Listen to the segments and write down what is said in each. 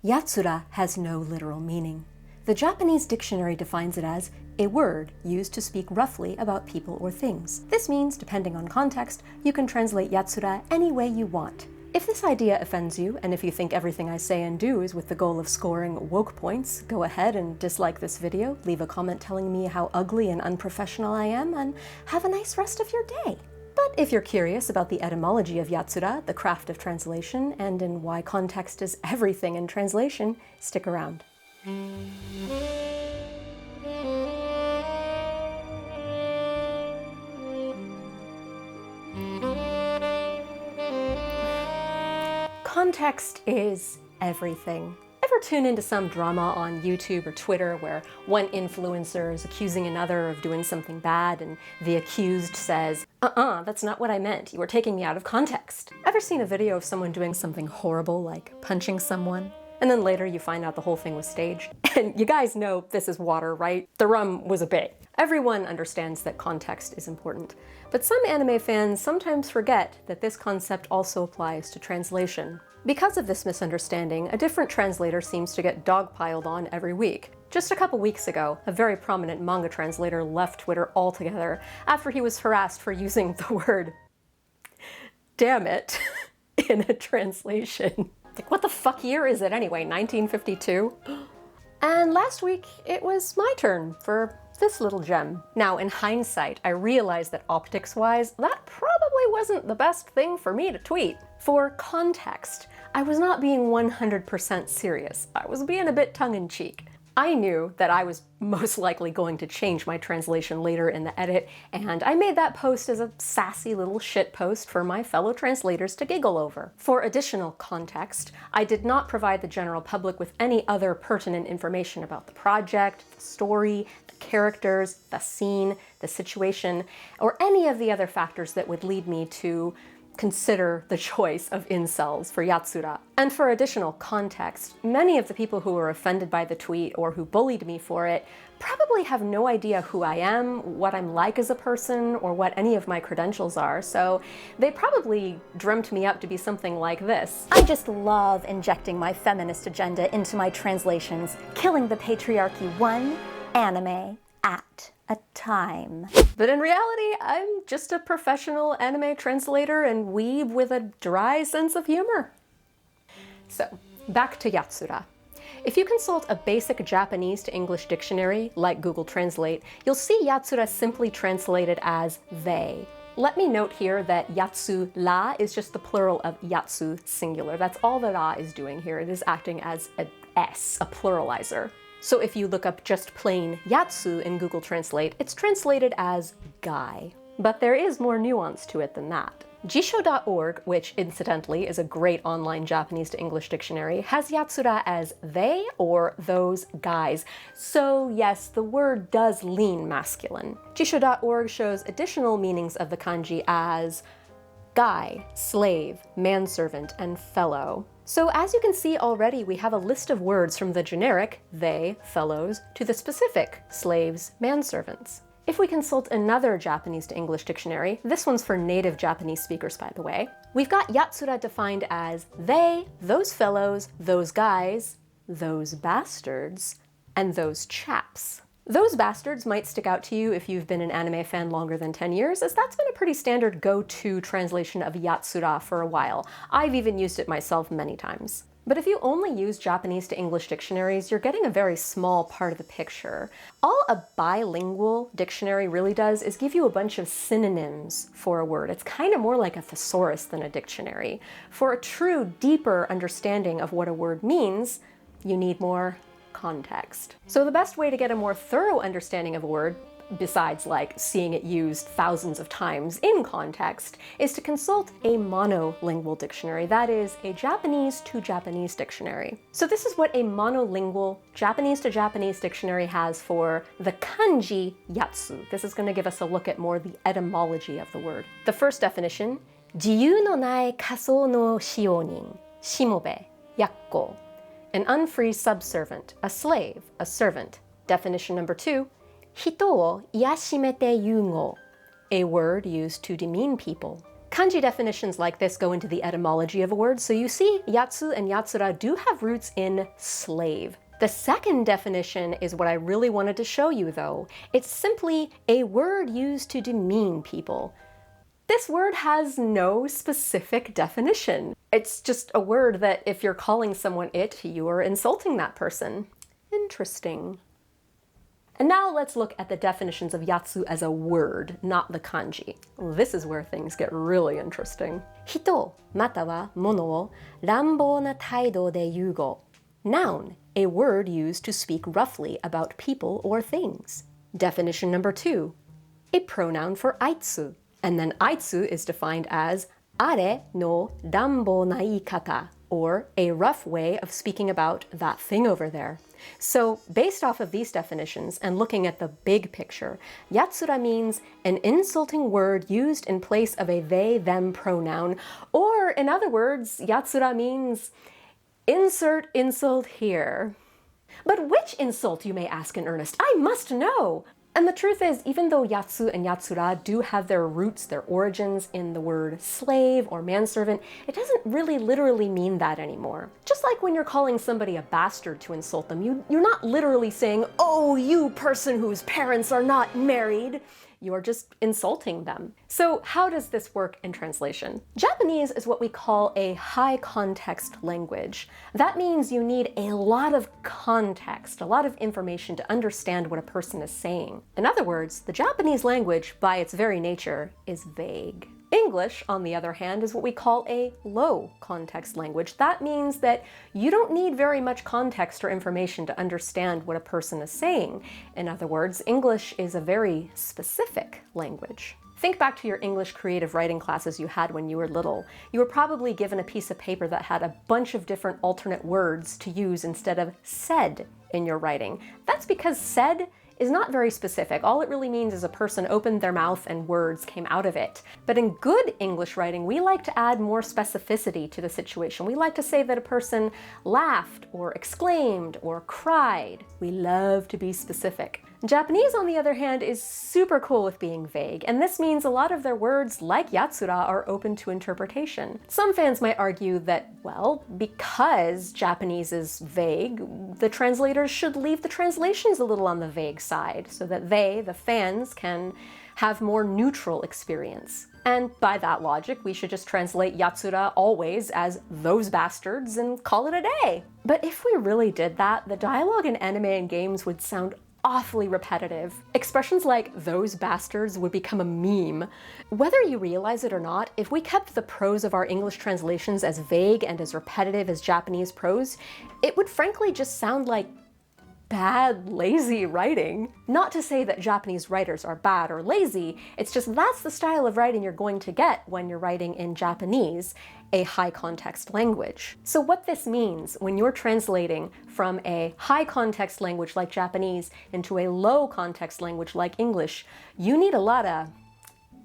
Yatsura has no literal meaning. The Japanese dictionary defines it as a word used to speak roughly about people or things. This means, depending on context, you can translate Yatsura any way you want. If this idea offends you, and if you think everything I say and do is with the goal of scoring woke points, go ahead and dislike this video, leave a comment telling me how ugly and unprofessional I am, and have a nice rest of your day. But if you're curious about the etymology of Yatsura, the craft of translation, and in why context is everything in translation, stick around. Context is everything. Ever tune into some drama on YouTube or Twitter where one influencer is accusing another of doing something bad and the accused says, that's not what I meant, you were taking me out of context? Ever seen a video of someone doing something horrible like punching someone? And then later you find out the whole thing was staged? And you guys know this is water, right? The rum was a bait. Everyone understands that context is important, but some anime fans sometimes forget that this concept also applies to translation. Because of this misunderstanding, a different translator seems to get dogpiled on every week. Just a couple weeks ago, a very prominent manga translator left Twitter altogether after he was harassed for using the word "damn it" in a translation. Like, what the fuck year is it anyway, 1952? And last week, it was my turn for this little gem. Now, in hindsight, I realized that optics-wise, that probably wasn't the best thing for me to tweet. For context, I was not being 100% serious. I was being a bit tongue-in-cheek. I knew that I was most likely going to change my translation later in the edit, and I made that post as a sassy little shit post for my fellow translators to giggle over. For additional context, I did not provide the general public with any other pertinent information about the project, the story, the characters, the scene, the situation, or any of the other factors that would lead me to consider the choice of incels for Yatsura. And for additional context, many of the people who were offended by the tweet or who bullied me for it probably have no idea who I am, what I'm like as a person, or what any of my credentials are, so they probably dreamt me up to be something like this. I just love injecting my feminist agenda into my translations, killing the patriarchy one anime at a time. But in reality, I'm just a professional anime translator and weeb with a dry sense of humor. So, back to Yatsura. If you consult a basic Japanese to English dictionary, like Google Translate, you'll see Yatsura simply translated as they. Let me note here that Yatsura is just the plural of Yatsu singular. That's all that "a" is doing here. It is acting as an S, a pluralizer. So if you look up just plain Yatsu in Google Translate, it's translated as guy. But there is more nuance to it than that. Jisho.org, which incidentally is a great online Japanese to English dictionary, has Yatsura as they or those guys. So yes, the word does lean masculine. Jisho.org shows additional meanings of the kanji as guy, slave, manservant, and fellow. So as you can see already, we have a list of words from the generic, they, fellows, to the specific, slaves, manservants. If we consult another Japanese to English dictionary, this one's for native Japanese speakers, by the way, we've got Yatsura defined as they, those fellows, those guys, those bastards, and those chaps. Those bastards might stick out to you if you've been an anime fan longer than 10 years, as that's been a pretty standard go-to translation of Yatsura for a while. I've even used it myself many times. But if you only use Japanese to English dictionaries, you're getting a very small part of the picture. All a bilingual dictionary really does is give you a bunch of synonyms for a word. It's kind of more like a thesaurus than a dictionary. For a true, deeper understanding of what a word means, you need more context. So the best way to get a more thorough understanding of a word, besides like seeing it used thousands of times in context, is to consult a monolingual dictionary, that is, a Japanese to Japanese dictionary. So this is what a monolingual Japanese to Japanese dictionary has for the kanji yatsu. This is going to give us a look at more the etymology of the word. The first definition, 自由のない仮想の使用人、しもべ、yakko. An unfree subservient, a slave, a servant. Definition number 2, 人を卑しめて言う語, a word used to demean people. Kanji definitions like this go into the etymology of a word, so you see yatsu and yatsura do have roots in slave. The second definition is what I really wanted to show you though. It's simply a word used to demean people. This word has no specific definition. It's just a word that if you're calling someone it, you are insulting that person. Interesting. And now let's look at the definitions of yatsu as a word, not the kanji. This is where things get really interesting. Hito, mata wa mono wo ranbou na taido de yugo. Noun, a word used to speak roughly about people or things. Definition number 2, a pronoun for aitsu. And then aitsu is defined as are no ranbou na iikata, or a rough way of speaking about that thing over there. So based off of these definitions and looking at the big picture, yatsura means an insulting word used in place of a they-them pronoun, or in other words, yatsura means insert insult here. But which insult, you may ask in earnest? I must know! And the truth is, even though yatsu and yatsura do have their roots, their origins in the word slave or manservant, it doesn't really literally mean that anymore. Just like when you're calling somebody a bastard to insult them, you're not literally saying, oh, you person whose parents are not married. You're just insulting them. So how does this work in translation? Japanese is what we call a high context language. That means you need a lot of context, a lot of information to understand what a person is saying. In other words, the Japanese language, by its very nature, is vague. English, on the other hand, is what we call a low context language. That means that you don't need very much context or information to understand what a person is saying. In other words, English is a very specific language. Think back to your English creative writing classes you had when you were little. You were probably given a piece of paper that had a bunch of different alternate words to use instead of said in your writing. That's because said is not very specific. All it really means is a person opened their mouth and words came out of it. But in good English writing, we like to add more specificity to the situation. We like to say that a person laughed or exclaimed or cried. We love to be specific. Japanese, on the other hand, is super cool with being vague, and this means a lot of their words, like yatsura, are open to interpretation. Some fans might argue that, well, because Japanese is vague, the translators should leave the translations a little on the vague side, so that they, the fans, can have more neutral experience. And by that logic, we should just translate yatsura always as those bastards and call it a day. But if we really did that, the dialogue in anime and games would sound awfully repetitive. Expressions like those bastards would become a meme. Whether you realize it or not, if we kept the prose of our English translations as vague and as repetitive as Japanese prose, it would frankly just sound like bad, lazy writing. Not to say that Japanese writers are bad or lazy, it's just that's the style of writing you're going to get when you're writing in Japanese, a high context language. So what this means when you're translating from a high context language like Japanese into a low context language like English, you need a lot of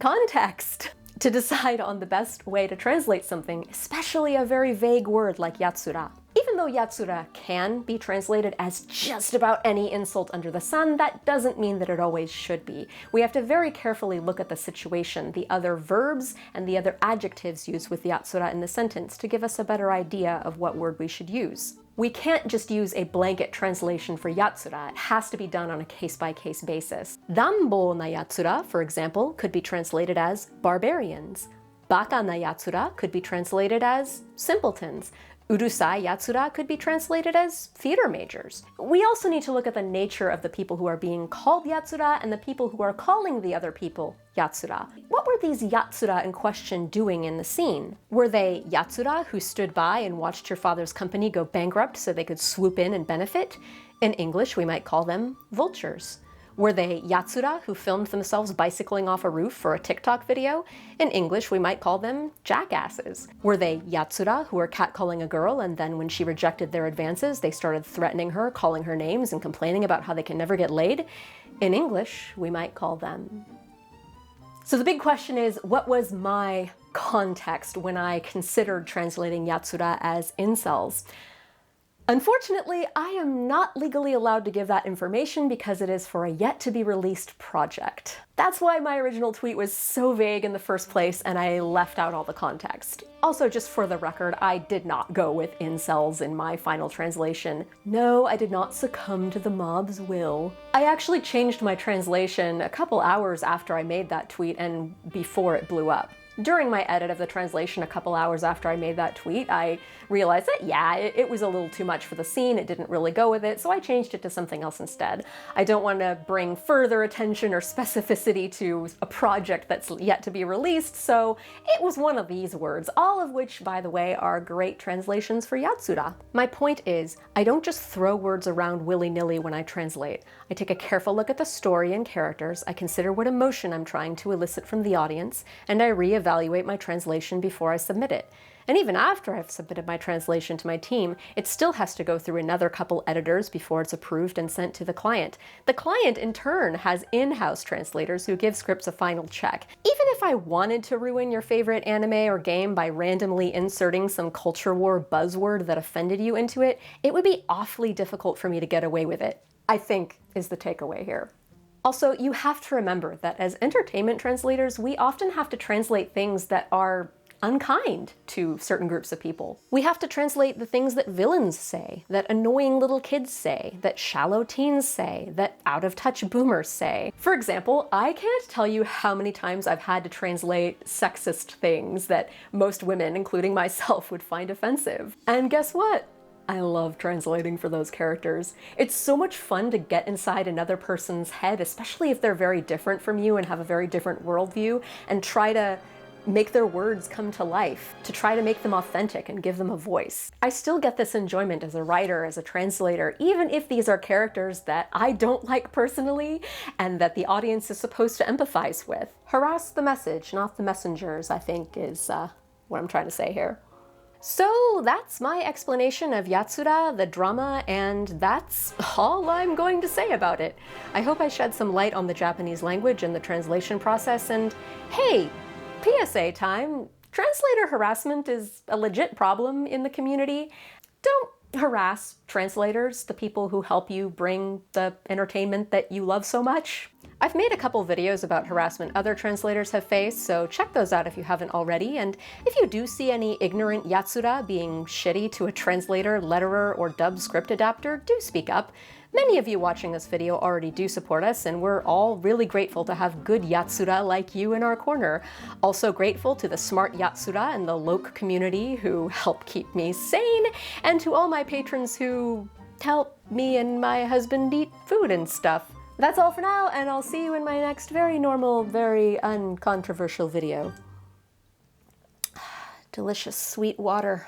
context to decide on the best way to translate something, especially a very vague word like yatsura. Even though yatsura can be translated as just about any insult under the sun, that doesn't mean that it always should be. We have to very carefully look at the situation, the other verbs, and the other adjectives used with yatsura in the sentence to give us a better idea of what word we should use. We can't just use a blanket translation for yatsura. It has to be done on a case-by-case basis. Ranbou na yatsura, for example, could be translated as barbarians. Baka na yatsura could be translated as simpletons. Urusai yatsura could be translated as theater majors. We also need to look at the nature of the people who are being called yatsura and the people who are calling the other people yatsura. What were these yatsura in question doing in the scene? Were they yatsura who stood by and watched your father's company go bankrupt so they could swoop in and benefit? In English, we might call them vultures. Were they yatsura who filmed themselves bicycling off a roof for a TikTok video? In English, we might call them jackasses. Were they yatsura who were catcalling a girl and then when she rejected their advances, they started threatening her, calling her names, and complaining about how they can never get laid? In English, we might call them. So the big question is, what was my context when I considered translating yatsura as incels? Unfortunately, I am not legally allowed to give that information because it is for a yet-to-be-released project. That's why my original tweet was so vague in the first place, and I left out all the context. Also, just for the record, I did not go with incels in my final translation. No, I did not succumb to the mob's will. I actually changed my translation a couple hours after I made that tweet and before it blew up. During my edit of the translation a couple hours after I made that tweet, I realized that, yeah, it was a little too much for the scene, it didn't really go with it, so I changed it to something else instead. I don't want to bring further attention or specificity to a project that's yet to be released, so it was one of these words, all of which, by the way, are great translations for Yatsura. My point is, I don't just throw words around willy-nilly when I translate. I take a careful look at the story and characters, I consider what emotion I'm trying to elicit from the audience, and I reevaluate my translation before I submit it. And even after I've submitted my translation to my team, it still has to go through another couple editors before it's approved and sent to the client. The client, in turn, has in-house translators who give scripts a final check. Even if I wanted to ruin your favorite anime or game by randomly inserting some culture war buzzword that offended you into it, it would be awfully difficult for me to get away with it, I think is the takeaway here. Also, you have to remember that as entertainment translators, we often have to translate things that are unkind to certain groups of people. We have to translate the things that villains say, that annoying little kids say, that shallow teens say, that out-of-touch boomers say. For example, I can't tell you how many times I've had to translate sexist things that most women, including myself, would find offensive. And guess what? I love translating for those characters. It's so much fun to get inside another person's head, especially if they're very different from you and have a very different worldview, and try to make their words come to life, to try to make them authentic and give them a voice. I still get this enjoyment as a writer, as a translator, even if these are characters that I don't like personally and that the audience is supposed to empathize with. Harass the message, not the messengers, I think is what I'm trying to say here. So that's my explanation of Yatsura, the drama, and that's all I'm going to say about it. I hope I shed some light on the Japanese language and the translation process, and hey, PSA time, translator harassment is a legit problem in the community. Don't harass translators, the people who help you bring the entertainment that you love so much. I've made a couple videos about harassment other translators have faced, so check those out if you haven't already, and if you do see any ignorant Yatsura being shitty to a translator, letterer, or dub script adapter, do speak up. Many of you watching this video already do support us, and we're all really grateful to have good Yatsura like you in our corner. Also grateful to the smart Yatsura and the Loke community who help keep me sane, and to all my patrons who help me and my husband eat food and stuff. That's all for now, and I'll see you in my next very normal, very uncontroversial video. Delicious sweet water.